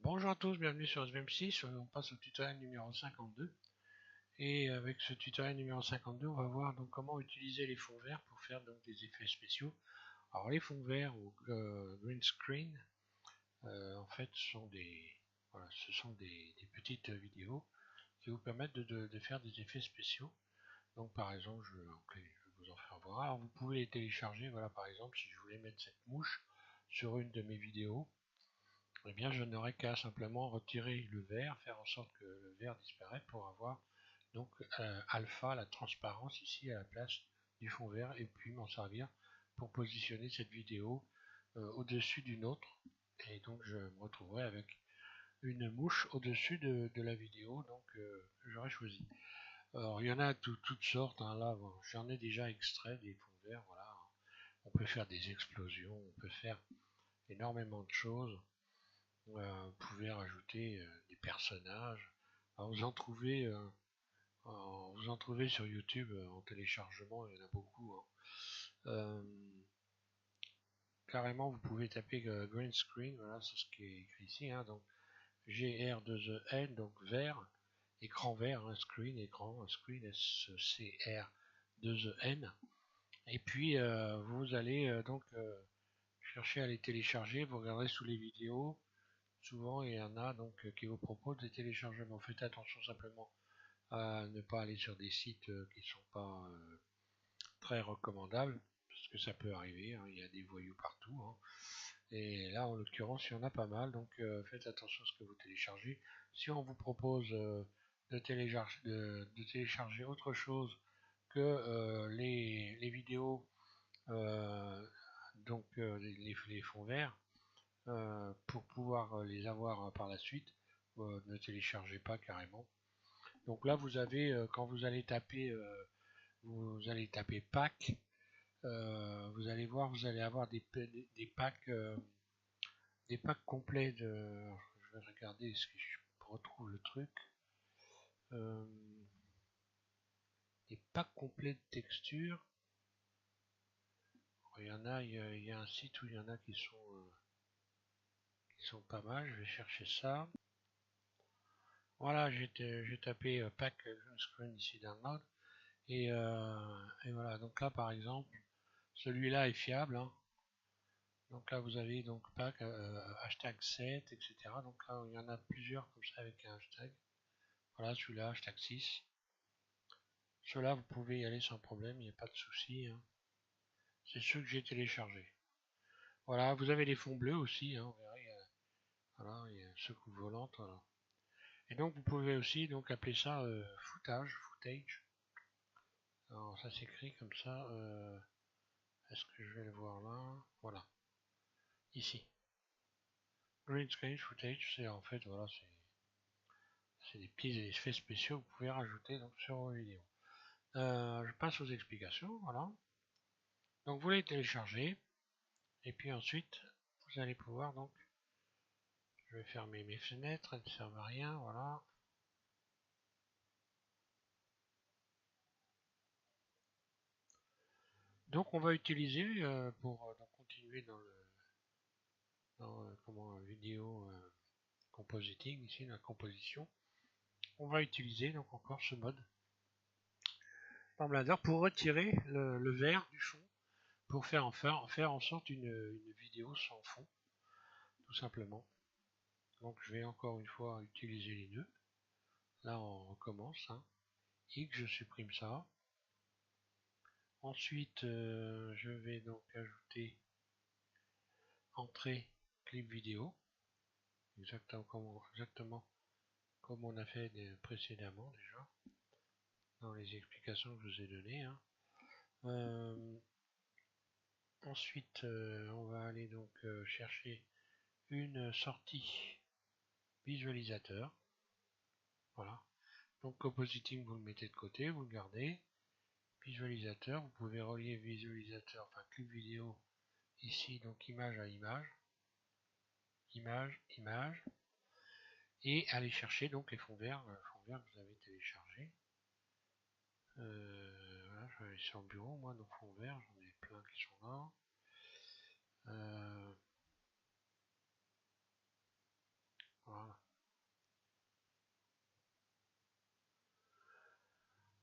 Bonjour à tous, bienvenue sur SVM6, on passe au tutoriel numéro 52. Et avec ce tutoriel numéro 52, on va voir donc comment utiliser les fonds verts pour faire donc des effets spéciaux. Alors les fonds verts ou green screen, en fait ce sont des petites vidéos qui vous permettent de faire des effets spéciaux. Donc par exemple, je vais vous en faire voir. Alors vous pouvez les télécharger, voilà par exemple si je voulais mettre cette mouche sur une de mes vidéos, eh bien je n'aurai qu'à simplement retirer le vert, faire en sorte que le vert disparaisse pour avoir donc alpha, la transparence ici à la place du fond vert, et puis m'en servir pour positionner cette vidéo au-dessus d'une autre, et donc je me retrouverai avec une mouche au-dessus de la vidéo donc j'aurais choisi. Alors il y en a toutes sortes, hein. Là bon, j'en ai déjà extrait des fonds verts, voilà. On peut faire des explosions, on peut faire énormément de choses. Vous pouvez rajouter des personnages. Alors, vous en trouvez sur YouTube en téléchargement, il y en a beaucoup, hein. Euh, Carrément, vous pouvez taper green screen, voilà, c'est ce qui est écrit ici, hein, donc GR2EN, donc vert, écran vert, hein, screen, écran, screen, SCR2EN. Et puis vous allez chercher à les télécharger, vous regarderez sous les vidéos. Souvent, il y en a donc qui vous proposent des téléchargements. Faites attention simplement à ne pas aller sur des sites qui ne sont pas très recommandables, parce que ça peut arriver, hein, il y a des voyous partout, hein. Et là, en l'occurrence, il y en a pas mal, donc faites attention à ce que vous téléchargez. Si on vous propose de télécharger autre chose que les vidéos, euh, donc les fonds verts, pour pouvoir les avoir par la suite, ne téléchargez pas carrément. Donc là vous avez quand vous allez taper pack, vous allez voir, vous allez avoir des packs complets de. Alors, je vais regarder si je retrouve le truc. Euh, des packs complets de textures. Il y a un site où il y en a qui sont pas mal. Je vais chercher ça. Voilà, j'ai tapé pack screen ici download. Et voilà, donc là par exemple, celui-là est fiable, hein. Donc là vous avez donc pack hashtag 7, etc. Donc là il y en a plusieurs comme ça avec un hashtag. Voilà, celui-là, hashtag 6. Ceux-là vous pouvez y aller sans problème, il n'y a pas de souci, hein. C'est ceux que j'ai téléchargés. Voilà, vous avez les fonds bleus aussi, hein, vous verrez, voilà, il y a secoue volante, voilà. Et donc vous pouvez aussi donc appeler ça footage. Alors ça s'écrit comme ça, est-ce que je vais le voir là? Voilà, ici. Green screen footage, c'est en fait, voilà, c'est des petits effets spéciaux que vous pouvez rajouter donc, sur vos vidéos. Je passe aux explications, voilà. Donc vous les téléchargez, et puis ensuite, vous allez pouvoir donc, je vais fermer mes fenêtres, elles ne servent à rien, voilà. Donc on va utiliser, pour donc, continuer dans vidéo compositing, ici la composition, on va utiliser donc encore ce mode dans Blender pour retirer le vert du fond, pour faire en sorte une vidéo sans fond, tout simplement. Donc je vais encore une fois utiliser les nœuds. Là on recommence, hein. X, je supprime ça. Ensuite je vais donc ajouter entrée clip vidéo, exactement comme on a fait précédemment déjà, dans les explications que je vous ai données, hein. Ensuite on va aller donc chercher une sortie visualisateur. Voilà. Donc compositing, vous le mettez de côté, vous le gardez. Visualisateur, vous pouvez relier visualisateur, enfin clip vidéo ici, donc image à image, image, et aller chercher donc les fonds verts, que vous avez téléchargé. Voilà, je vais aller sur le bureau, moi, donc fonds verts, j'en ai plein qui sont là.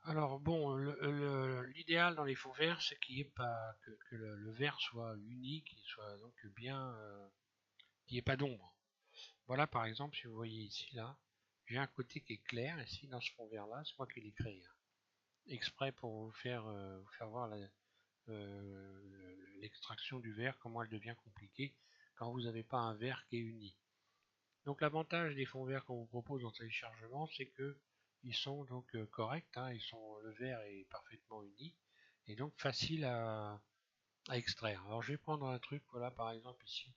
Alors bon, l'idéal dans les fonds verts, c'est qu'il n'y ait pas que le vert soit uni, qu'il soit donc bien, qu'il n'y ait pas d'ombre. Voilà par exemple, si vous voyez ici là, j'ai un côté qui est clair ici dans ce fond vert là, c'est moi qui l'ai créé, hein, exprès pour vous faire voir l'extraction du vert, comment elle devient compliquée quand vous n'avez pas un vert qui est uni. Donc l'avantage des fonds verts qu'on vous propose en téléchargement, c'est que ils sont donc corrects, hein, le vert est parfaitement uni et donc facile à extraire. Alors je vais prendre un truc, voilà par exemple ici,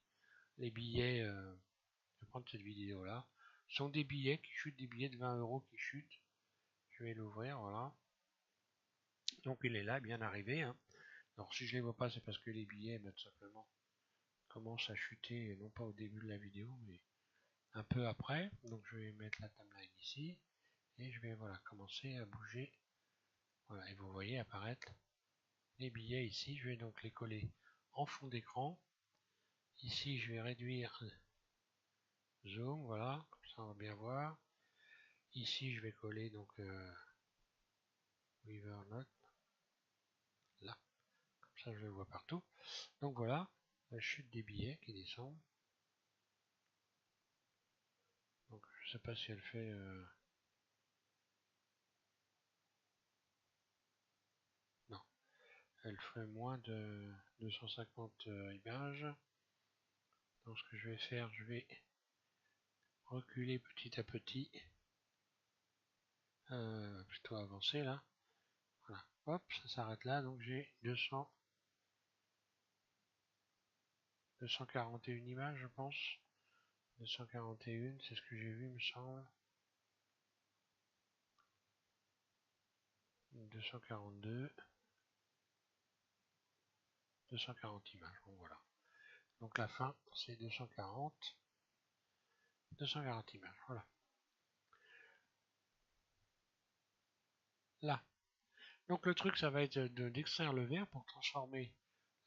les billets, je vais prendre cette vidéo là, ce sont des billets qui chutent, des billets de 20 € qui chutent. Je vais l'ouvrir, voilà. Donc il est là, bien arrivé, hein. Alors si je les vois pas, c'est parce que les billets, tout simplement, commencent à chuter, non pas au début de la vidéo, mais un peu après. Donc je vais mettre la timeline ici. Et je vais voilà, commencer à bouger. Voilà, et vous voyez apparaître les billets ici. Je vais donc les coller en fond d'écran. Ici, je vais réduire zoom, voilà, comme ça on va bien voir. Ici, je vais coller donc Weaver Note, là, comme ça je le vois partout. Donc voilà, la chute des billets qui descend. Donc je sais pas si elle fait non, elle fait moins de 250 images. Donc ce que je vais faire, je vais reculer petit à petit, plutôt avancer là. Voilà, hop, ça s'arrête là, donc j'ai 241 images, je pense. 241, c'est ce que j'ai vu, il me semble. 242, 240 images, bon voilà. Donc la fin, c'est 240 images, voilà. Là. Donc le truc, ça va être d'extraire le vert pour transformer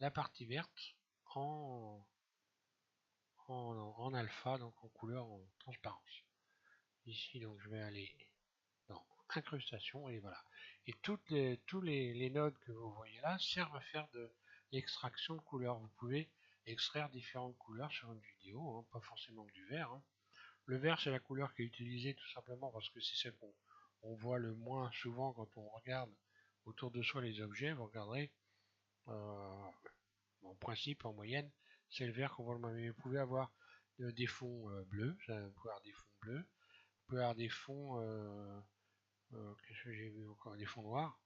la partie verte en, en alpha, donc en couleur, en transparence. Ici, donc je vais aller dans incrustation et voilà. Et tous les nodes que vous voyez là servent à faire de l'extraction de couleurs. Vous pouvez extraire différentes couleurs sur une vidéo, hein, pas forcément du vert, hein. Le vert, c'est la couleur qui est utilisée tout simplement parce que c'est celle qu'on voit le moins souvent quand on regarde autour de soi les objets. Vous regarderez, euh, en principe, en moyenne, c'est le vert qu'on voit le moins. Mais vous pouvez avoir des fonds bleus, vous pouvez avoir des fonds bleus, vous pouvez avoir des fonds, qu'est-ce que j'ai vu encore, des fonds noirs.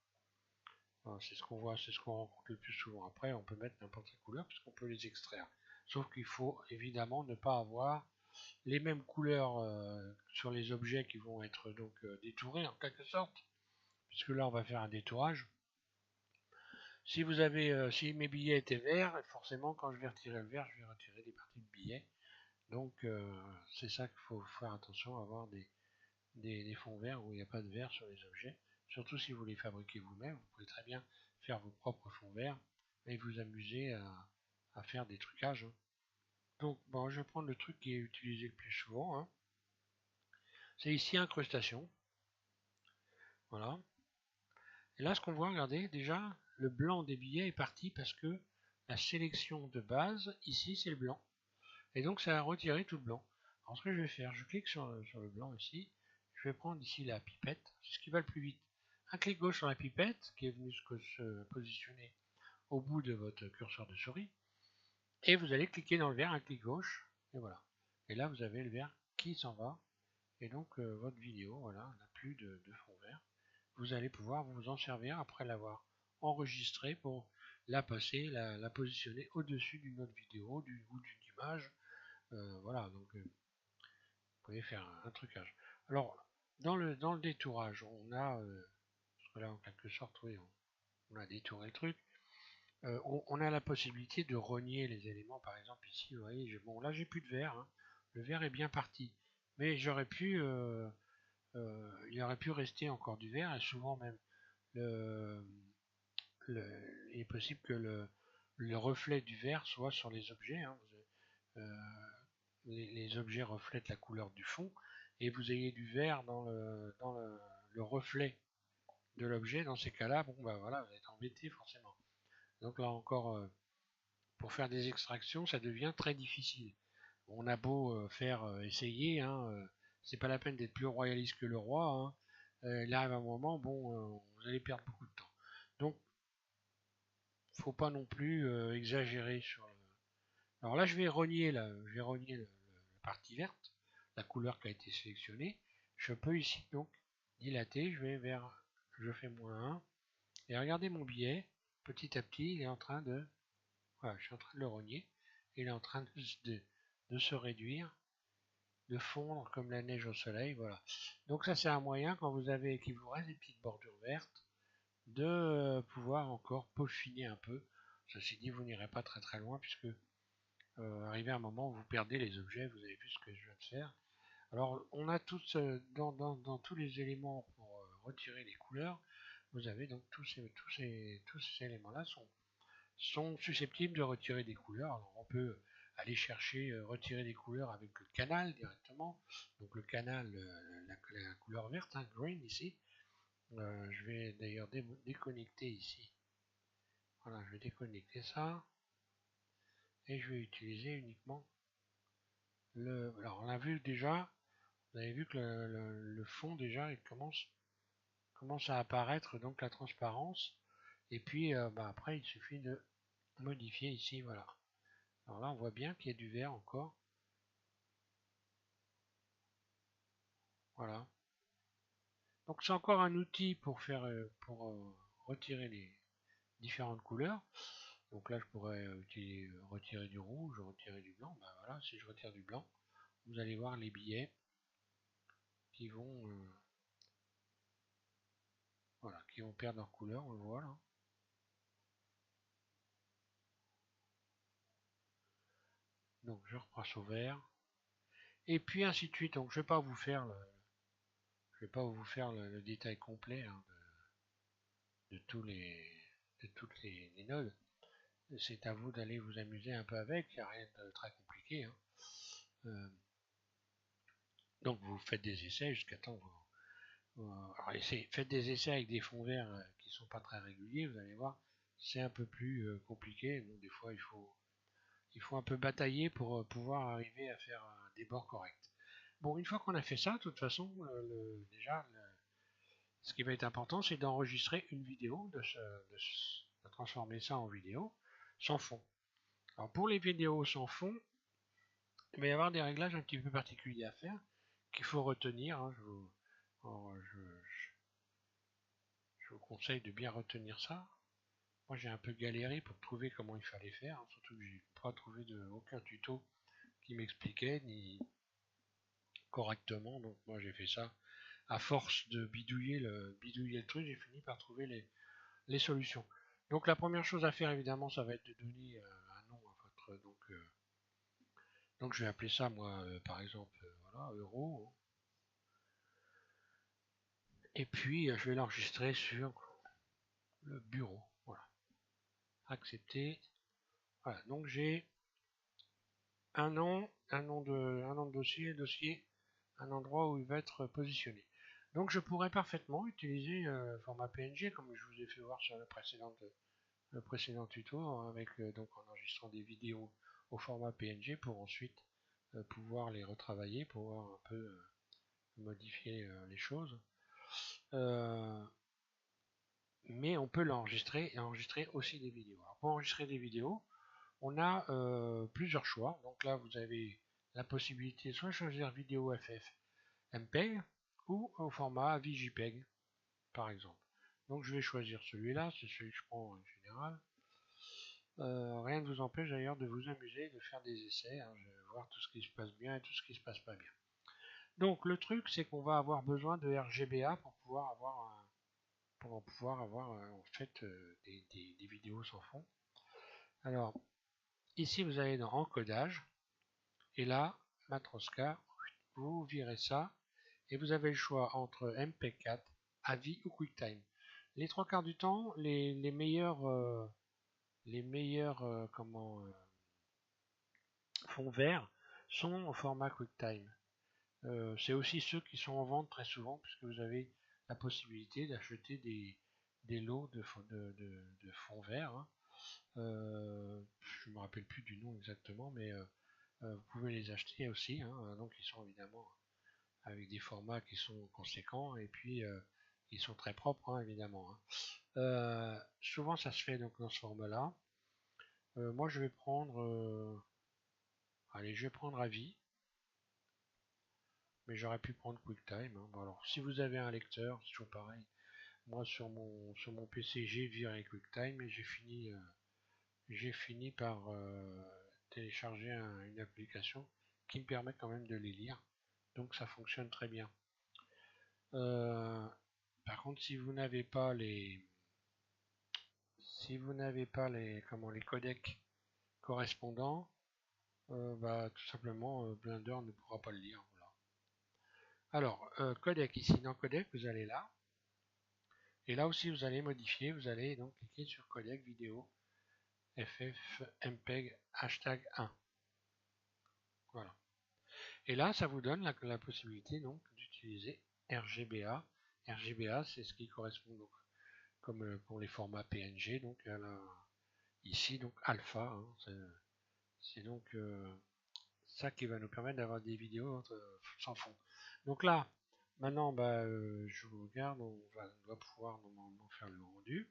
Enfin, c'est ce qu'on voit, c'est ce qu'on rencontre le plus souvent. Après, on peut mettre n'importe quelle couleur puisqu'on peut les extraire. Sauf qu'il faut évidemment ne pas avoir les mêmes couleurs sur les objets qui vont être donc détourés en quelque sorte, puisque là on va faire un détourage. Si vous avez, si mes billets étaient verts, forcément quand je vais retirer le vert, je vais retirer des parties de billets. Donc c'est ça qu'il faut faire attention à avoir des fonds verts où il n'y a pas de vert sur les objets. Surtout si vous les fabriquez vous-même, vous pouvez très bien faire vos propres fonds verts et vous amuser à faire des trucages, hein. Donc bon, je vais prendre le truc qui est utilisé le plus souvent, hein. C'est ici incrustation. Voilà. Et là, ce qu'on voit, regardez, déjà, le blanc des billets est parti parce que la sélection de base, ici, c'est le blanc. Et donc, ça a retiré tout le blanc. Alors, ce que je vais faire, je clique sur le blanc ici. Je vais prendre ici la pipette. C'est ce qui va le plus vite. Un clic gauche sur la pipette, qui est venu se positionner au bout de votre curseur de souris. Et vous allez cliquer dans le vert, un clic gauche. Et voilà. Et là, vous avez le vert qui s'en va. Et donc, votre vidéo, voilà, n'a plus de fond vert. Vous allez pouvoir vous en servir après l'avoir enregistrée pour la passer, la positionner au-dessus d'une autre vidéo ou d'une image. Voilà, donc vous pouvez faire un trucage. Alors, dans le détourage, on a, parce que là en quelque sorte, oui, on a détouré le truc. On a la possibilité de rogner les éléments, par exemple ici, vous voyez, bon là j'ai plus de vert, hein. Le vert est bien parti, mais j'aurais pu, il aurait pu rester encore du vert, et souvent même le, il est possible que le reflet du vert soit sur les objets, hein. Les objets reflètent la couleur du fond et vous ayez du vert dans le reflet de l'objet, dans ces cas-là, bon bah voilà, vous êtes embêté forcément. Donc là encore, pour faire des extractions, ça devient très difficile. On a beau faire essayer, hein, c'est pas la peine d'être plus royaliste que le roi. Hein. Il arrive un moment, bon, vous allez perdre beaucoup de temps. Donc, faut pas non plus exagérer sur le. Alors là, je vais renier la partie verte, la couleur qui a été sélectionnée. Je peux ici donc dilater, je fais -1, et regardez mon billet, petit à petit, il est en train de, voilà, je suis en train de le rogner, il est en train de se réduire, de fondre comme la neige au soleil, voilà. Donc ça c'est un moyen quand vous avez, qu'il vous reste des petites bordures vertes, de pouvoir encore peaufiner un peu. Ceci dit, vous n'irez pas très très loin puisque arrivé à un moment où vous perdez les objets, vous avez vu ce que je viens de faire. Alors on a tous dans tous les éléments pour retirer les couleurs, vous avez donc tous ces éléments-là sont susceptibles de retirer des couleurs. Alors on peut aller chercher, retirer des couleurs avec le canal directement. Donc le canal, la couleur verte, hein, green ici. Je vais d'ailleurs déconnecter ici. Voilà, je vais déconnecter ça. Et je vais utiliser uniquement le. Alors on a vu déjà, vous avez vu que le fond déjà il commence à apparaître, donc la transparence. Et puis bah, après il suffit de modifier ici, voilà. Alors là on voit bien qu'il y a du vert encore. Voilà. Donc c'est encore un outil pour faire retirer les différentes couleurs. Donc là je pourrais retirer du rouge, retirer du blanc. Ben voilà, si je retire du blanc, vous allez voir les billets qui vont voilà, qui vont perdre leur couleur, on le voit là. Donc je repasse au vert. Et puis ainsi de suite. Donc je vais pas vous faire le détail complet hein, de tous de toutes les nodes. C'est à vous d'aller vous amuser un peu avec, il n'y a rien de très compliqué. Hein. Euh, donc vous faites des essais jusqu'à temps alors faites des essais avec des fonds verts qui sont pas très réguliers, vous allez voir, c'est un peu plus compliqué. Donc des fois il faut un peu batailler pour pouvoir arriver à faire des bords corrects. Bon, une fois qu'on a fait ça, de toute façon, ce qui va être important, c'est d'enregistrer une vidéo, de transformer ça en vidéo sans fond. Alors pour les vidéos sans fond, il va y avoir des réglages un petit peu particuliers à faire qu'il faut retenir. Hein, je vous conseille de bien retenir ça. Moi j'ai un peu galéré pour trouver comment il fallait faire, hein, surtout que j'ai pas trouvé aucun tuto qui m'expliquait ni correctement. Donc moi j'ai fait ça à force de bidouiller le truc, j'ai fini par trouver les solutions. Donc la première chose à faire évidemment, ça va être de donner un nom à votre donc je vais appeler ça moi par exemple voilà euro. Et puis je vais l'enregistrer sur le bureau. Voilà. Accepter. Voilà. Donc j'ai un nom de dossier, un endroit où il va être positionné. Donc je pourrais parfaitement utiliser format PNG comme je vous ai fait voir sur le précédent tuto avec donc en enregistrant des vidéos au format PNG pour ensuite pouvoir les retravailler, pouvoir un peu modifier les choses. Mais on peut l'enregistrer et enregistrer aussi des vidéos. Alors pour enregistrer des vidéos, on a plusieurs choix. Donc là, vous avez la possibilité de soit choisir vidéo FF MPEG ou au format VJPEG, par exemple. Donc je vais choisir celui-là, c'est celui que je prends en général. Rien ne vous empêche d'ailleurs de vous amuser, de faire des essais, hein, je vais voir tout ce qui se passe bien et tout ce qui se passe pas bien. Donc le truc, c'est qu'on va avoir besoin de RGBA pour pouvoir avoir en fait des vidéos sans fond. Alors ici vous allez dans encodage et là Matroska, vous virez ça et vous avez le choix entre MP4, AVI ou QuickTime. Les trois quarts du temps, les meilleurs fonds verts sont au format QuickTime. C'est aussi ceux qui sont en vente très souvent puisque vous avez la possibilité d'acheter des lots de fonds verts. Hein. Je me rappelle plus du nom exactement, mais vous pouvez les acheter aussi. Hein. Donc ils sont évidemment avec des formats qui sont conséquents et puis ils sont très propres, hein, évidemment. Hein. Souvent ça se fait donc dans ce format-là. Moi je vais prendre, allez, je vais prendre Avis, mais j'aurais pu prendre QuickTime. Hein. Bon, alors si vous avez un lecteur, c'est toujours pareil. Moi sur mon PC j'ai viré QuickTime et j'ai fini par télécharger une application qui me permet quand même de les lire. Donc ça fonctionne très bien. Euh, Par contre, si vous n'avez pas les codecs correspondants, bah, tout simplement Blender ne pourra pas le lire. Voilà. Alors, codec ici, dans codec, vous allez là. Et là aussi, vous allez modifier. Vous allez donc cliquer sur codec vidéo FFmpeg hashtag 1. Voilà. Et là, ça vous donne la possibilité donc d'utiliser RGBA. RGBA, c'est ce qui correspond donc, comme pour les formats PNG, donc ici donc alpha. Hein, c'est donc ça qui va nous permettre d'avoir des vidéos sans fond. Donc là, maintenant, bah, je regarde, on doit pouvoir normalement faire le rendu.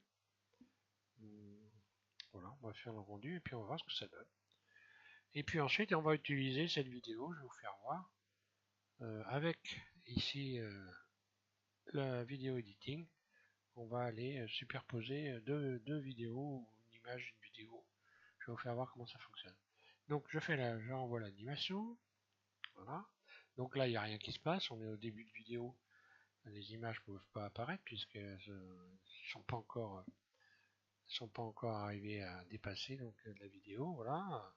Voilà, on va faire le rendu et puis on va voir ce que ça donne. Et puis ensuite, on va utiliser cette vidéo, je vais vous faire voir, avec ici la vidéo editing. On va aller superposer deux vidéos, une image, une vidéo. Je vais vous faire voir comment ça fonctionne. Donc je renvoie l'animation. Voilà. Donc là, il n'y a rien qui se passe. On est au début de vidéo. Les images ne peuvent pas apparaître puisqu'elles ne sont pas encore arrivées à dépasser donc, la vidéo. Voilà.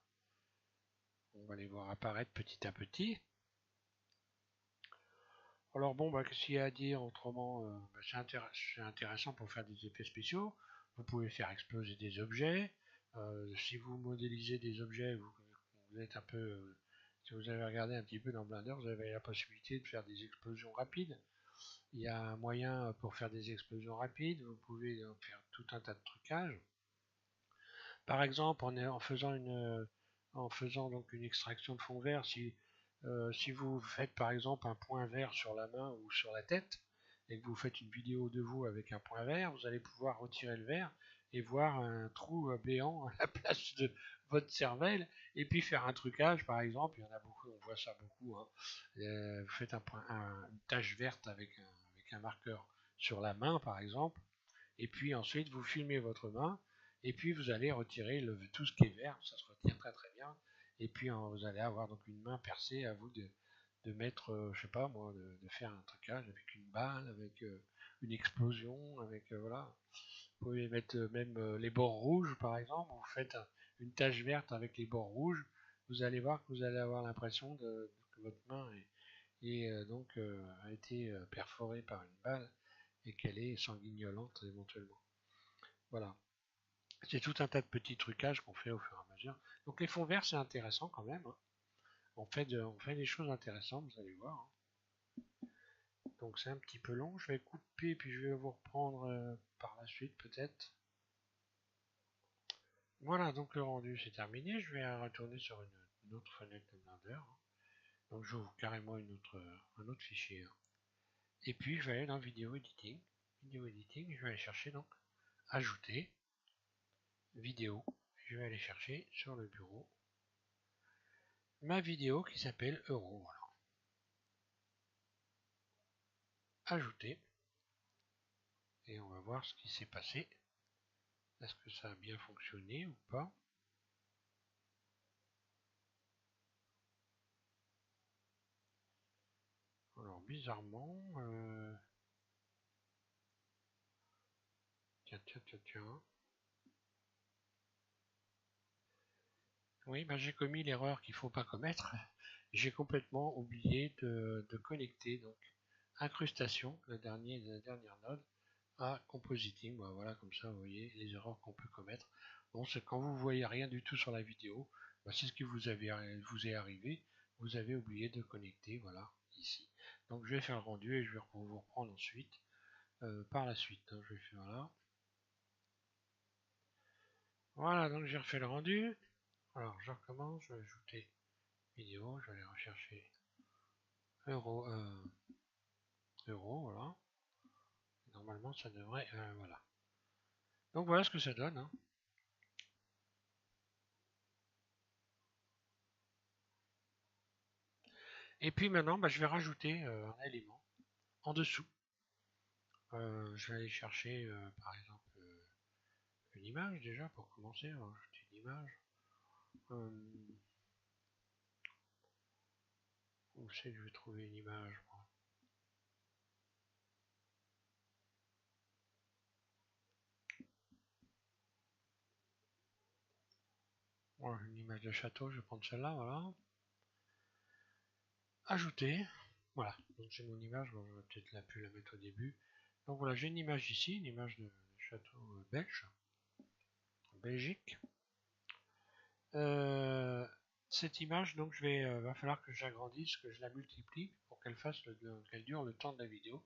On va les voir apparaître petit à petit. Alors bon, bah, qu'est-ce qu'il y a à dire autrement bah, c'est intéressant pour faire des effets spéciaux. Vous pouvez faire exploser des objets. Si vous modélisez des objets, vous êtes un peu... si vous avez regardé un petit peu dans Blender, vous avez la possibilité de faire des explosions rapides. Il y a un moyen pour faire des explosions rapides. Vous pouvez faire tout un tas de trucages. Par exemple, en faisant donc une extraction de fond vert, si vous faites par exemple un point vert sur la main ou sur la tête, et que vous faites une vidéo de vous avec un point vert, vous allez pouvoir retirer le vert et voir un trou béant à la place de votre cervelle, et puis faire un trucage par exemple, il y en a beaucoup, on voit ça beaucoup, hein. Vous faites une tache verte avec un marqueur sur la main par exemple, et puis ensuite vous filmez votre main, et puis vous allez retirer tout ce qui est vert, ça se retire très très bien, et puis vous allez avoir donc une main percée, à vous de mettre, je sais pas moi, de faire un trucage avec une balle, avec une explosion, avec voilà. Vous pouvez mettre même les bords rouges par exemple, vous faites une tache verte avec les bords rouges, vous allez voir que vous allez avoir l'impression que votre main a été perforée par une balle et qu'elle est sanguignolante éventuellement. Voilà. C'est tout un tas de petits trucages qu'on fait au fur et à mesure. Donc les fonds verts, c'est intéressant quand même. Hein. On fait des choses intéressantes, vous allez voir. Hein. Donc c'est un petit peu long. Je vais couper puis je vais vous reprendre par la suite peut-être. Voilà, donc le rendu c'est terminé. Je vais retourner sur une autre fenêtre de Blender. Hein. Donc j'ouvre carrément un autre fichier. Hein. Et puis je vais aller dans vidéo editing. Vidéo editing, je vais aller chercher donc ajouter vidéo. Je vais aller chercher sur le bureau ma vidéo qui s'appelle Euro. Voilà. Ajouter. Et on va voir ce qui s'est passé. Est-ce que ça a bien fonctionné ou pas? Alors bizarrement, tiens. Oui, bah, j'ai commis l'erreur qu'il ne faut pas commettre. J'ai complètement oublié de connecter donc incrustation, la dernière node, à compositing. Bah, voilà, comme ça, vous voyez les erreurs qu'on peut commettre. Bon, c'est quand vous voyez rien du tout sur la vidéo, bah, c'est ce qui vous est arrivé. Vous avez oublié de connecter, voilà, ici. Donc je vais faire le rendu et je vais vous reprendre ensuite. par la suite. Donc je vais faire là. Voilà, donc j'ai refait le rendu. Alors je recommence, je vais ajouter vidéo, je vais aller rechercher euro, voilà. Normalement ça devrait, voilà. Donc voilà ce que ça donne. Hein. Et puis maintenant, bah, je vais rajouter un élément en dessous. Je vais aller chercher, par exemple, une image déjà pour commencer. On va rajouter une image. Où c'est que je vais trouver une image moi. Voilà, une image de château, je vais prendre celle-là, voilà. Ajouter. Voilà, donc j'ai mon image, bon, je vais peut-être la plus la mettre au début. Donc voilà, j'ai une image ici, une image de château belge, Belgique. Cette image, donc je vais, va falloir que j'agrandisse, que je la multiplie pour qu'elle qu'elle dure le temps de la vidéo.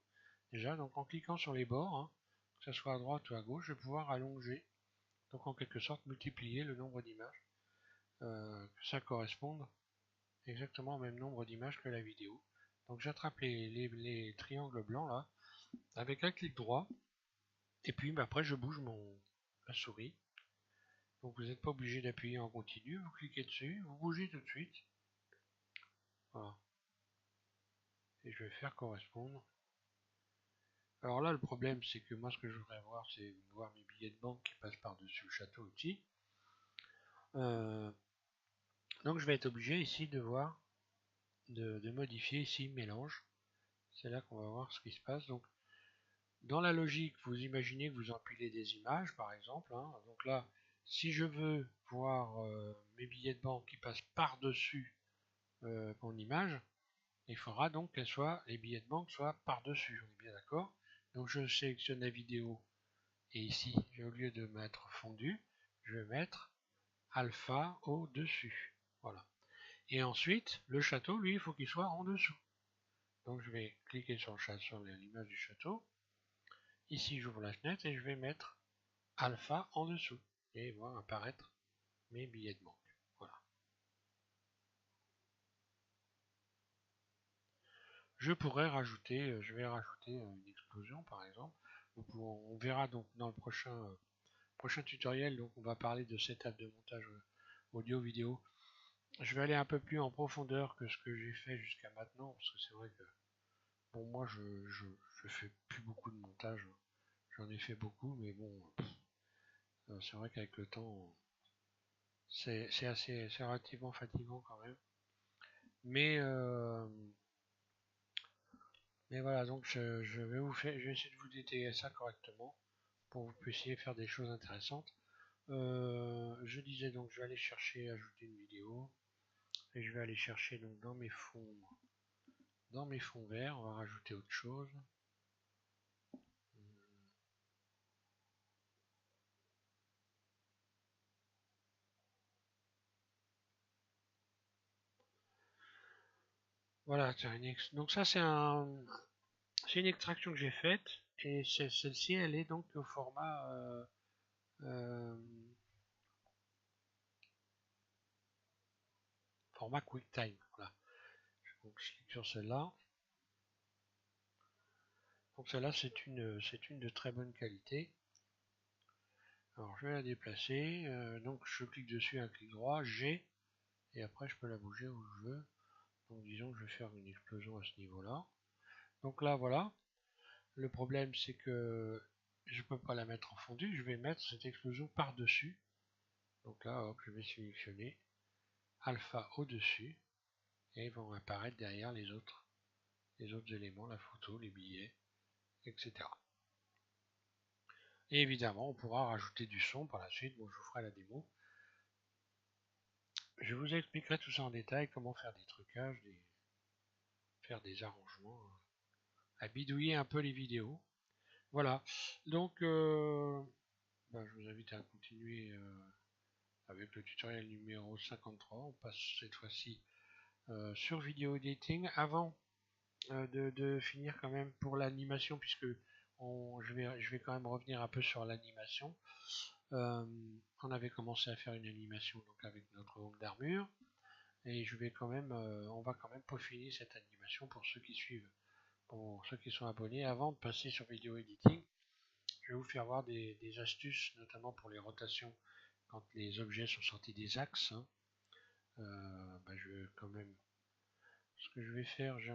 Déjà, donc en cliquant sur les bords, hein, que ce soit à droite ou à gauche, je vais pouvoir allonger, donc en quelque sorte multiplier le nombre d'images, que ça corresponde exactement au même nombre d'images que la vidéo. Donc j'attrape les triangles blancs là, avec un clic droit, et puis après je bouge la souris. Donc vous n'êtes pas obligé d'appuyer en continu, vous cliquez dessus, vous bougez tout de suite. Voilà. Et je vais faire correspondre. Alors là le problème c'est que moi ce que je voudrais voir c'est voir mes billets de banque qui passent par-dessus le château aussi. Donc je vais être obligé ici de voir, de modifier ici mélange. C'est là qu'on va voir ce qui se passe. Donc dans la logique, vous imaginez que vous empilez des images, par exemple. Hein. Donc là, si je veux voir mes billets de banque qui passent par-dessus mon image, il faudra donc que les billets de banque soient par-dessus. On est bien d'accord. Donc je sélectionne la vidéo et ici, au lieu de mettre fondu, je vais mettre alpha au-dessus. Voilà. Et ensuite, le château, lui, il faut qu'il soit en dessous. Donc je vais cliquer sur l'image du château. Ici, j'ouvre la fenêtre et je vais mettre alpha en dessous et voir apparaître mes billets de banque. Voilà. Je pourrais rajouter, je vais rajouter une explosion par exemple. On verra donc dans le prochain tutoriel, donc on va parler de setup de montage audio-vidéo. Je vais aller un peu plus en profondeur que ce que j'ai fait jusqu'à maintenant, parce que c'est vrai que bon moi je fais plus beaucoup de montage. J'en ai fait beaucoup, mais bon, c'est vrai qu'avec le temps, c'est relativement fatigant quand même. Mais, euh, mais voilà, donc je vais essayer de vous détailler ça correctement pour que vous puissiez faire des choses intéressantes. Je disais donc, je vais aller chercher, ajouter une vidéo, et je vais aller chercher donc dans mes fonds verts, on va rajouter autre chose. Voilà, donc ça c'est une extraction que j'ai faite, et celle-ci elle est donc au format QuickTime. Voilà. Donc je clique sur celle-là. Donc celle-là c'est une de très bonne qualité. Alors je vais la déplacer. Donc je clique dessus, un clic droit, G, et après je peux la bouger où je veux. Donc disons que je vais faire une explosion à ce niveau-là. Donc là voilà. Le problème c'est que je ne peux pas la mettre en fondu. Je vais mettre cette explosion par-dessus. Donc là hop, je vais sélectionner alpha au-dessus. Et ils vont apparaître derrière les autres éléments, la photo, les billets, etc. Et évidemment, on pourra rajouter du son par la suite. Bon, je vous ferai la démo. Je vous expliquerai tout ça en détail, comment faire des trucages, faire des arrangements, à bidouiller un peu les vidéos. Voilà. Donc, je vous invite à continuer avec le tutoriel numéro 53. On passe cette fois-ci sur vidéo editing. Avant de finir quand même pour l'animation, puisque je vais quand même revenir un peu sur l'animation. On avait commencé à faire une animation donc avec notre home d'armure, et on va quand même peaufiner cette animation pour ceux qui suivent, pour ceux qui sont abonnés. Avant de passer sur vidéo editing, je vais vous faire voir des astuces, notamment pour les rotations quand les objets sont sortis des axes. Hein. Je vais quand même, ce que je vais faire, je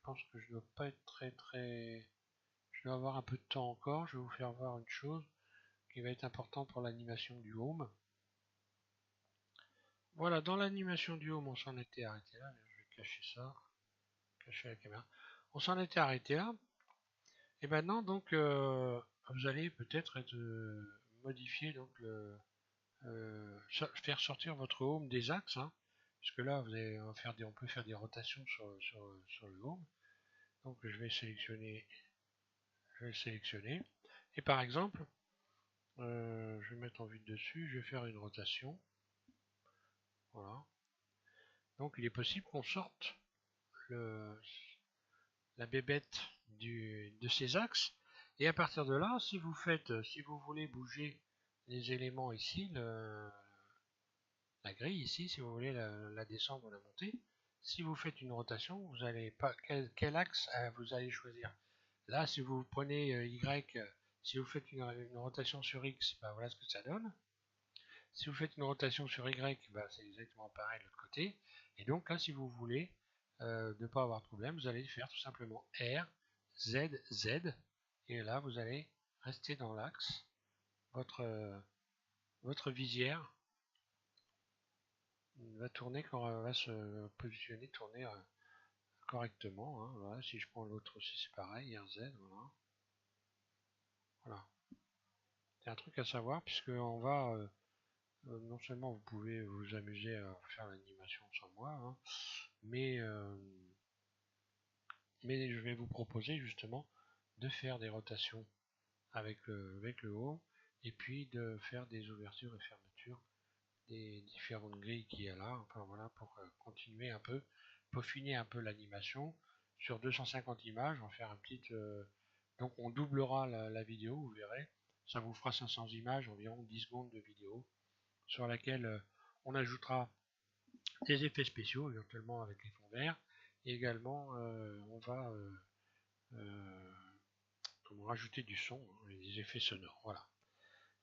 pense que je dois pas être je dois avoir un peu de temps encore. Je vais vous faire voir une chose qui va être importante pour l'animation du home. Voilà, dans l'animation du home, on s'en était arrêté là. Je vais cacher ça, cacher la caméra. On s'en était arrêté là. Et maintenant, donc, vous allez peut-être modifier donc faire sortir votre home des axes, hein, puisque là, on peut faire des rotations sur le home. Donc, je vais le sélectionner. Et par exemple, je vais mettre en vue de dessus, je vais faire une rotation. Voilà. Donc, il est possible qu'on sorte la bébête de ces axes. Et à partir de là, si vous voulez bouger les éléments ici, la grille ici, si vous voulez la descendre ou la monter, si vous faites une rotation, vous allez pas quel axe vous allez choisir. Là, si vous prenez Y, si vous faites une rotation sur X, bah, voilà ce que ça donne. Si vous faites une rotation sur Y, bah, c'est exactement pareil de l'autre côté. Et donc là, si vous voulez ne pas avoir de problème, vous allez faire tout simplement R, Z, Z. Et là, vous allez rester dans l'axe. Votre visière va tourner va se positionner, tourner correctement. Hein, voilà. Si je prends l'autre aussi, c'est pareil, RZ, voilà. Voilà. C'est un truc à savoir, puisque on va non seulement vous pouvez vous amuser à faire l'animation sans moi, hein, mais je vais vous proposer justement de faire des rotations avec le haut, et puis de faire des ouvertures et fermetures des différentes grilles qu'il y a là, enfin voilà, pour continuer un peu, peaufiner un peu l'animation. Sur 250 images, on va faire un petit donc on doublera la vidéo, vous verrez, ça vous fera 500 images, environ 10 secondes de vidéo, sur laquelle on ajoutera des effets spéciaux, éventuellement avec les fonds verts, et également on va rajouter du son et des effets sonores, voilà,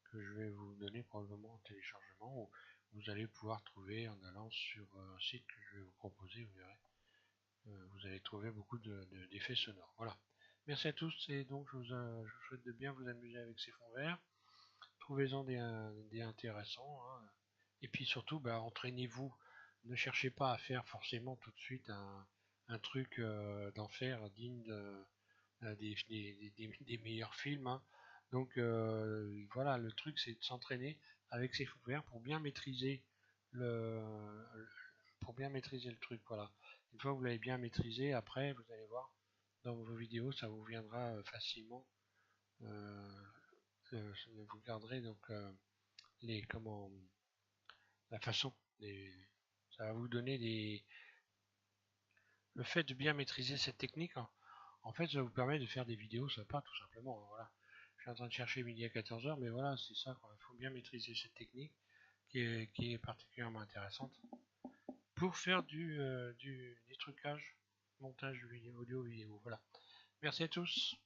que je vais vous donner probablement en téléchargement, ou vous allez pouvoir trouver en allant sur un site que je vais vous proposer, vous verrez, vous allez trouver beaucoup d'effets sonores, voilà. Merci à tous, et donc je vous souhaite de bien vous amuser avec ces fonds verts, trouvez-en des intéressants, hein. Et puis surtout, bah, entraînez-vous, ne cherchez pas à faire forcément tout de suite un truc d'enfer digne des meilleurs films, hein. Donc voilà, le truc c'est de s'entraîner avec ses fonds verts le, pour bien maîtriser le truc. Voilà. Une fois que vous l'avez bien maîtrisé, après vous allez voir dans vos vidéos, ça vous viendra facilement. Vous garderez donc les comment la façon. Ça va vous donner le fait de bien maîtriser cette technique. Hein, en fait, ça vous permet de faire des vidéos sympas, tout simplement. Hein, voilà. Je suis en train de chercher midi à 14h, mais voilà, c'est ça. Il faut bien maîtriser cette technique qui est particulièrement intéressante pour faire du trucage, montage audio, vidéo. Voilà. Merci à tous.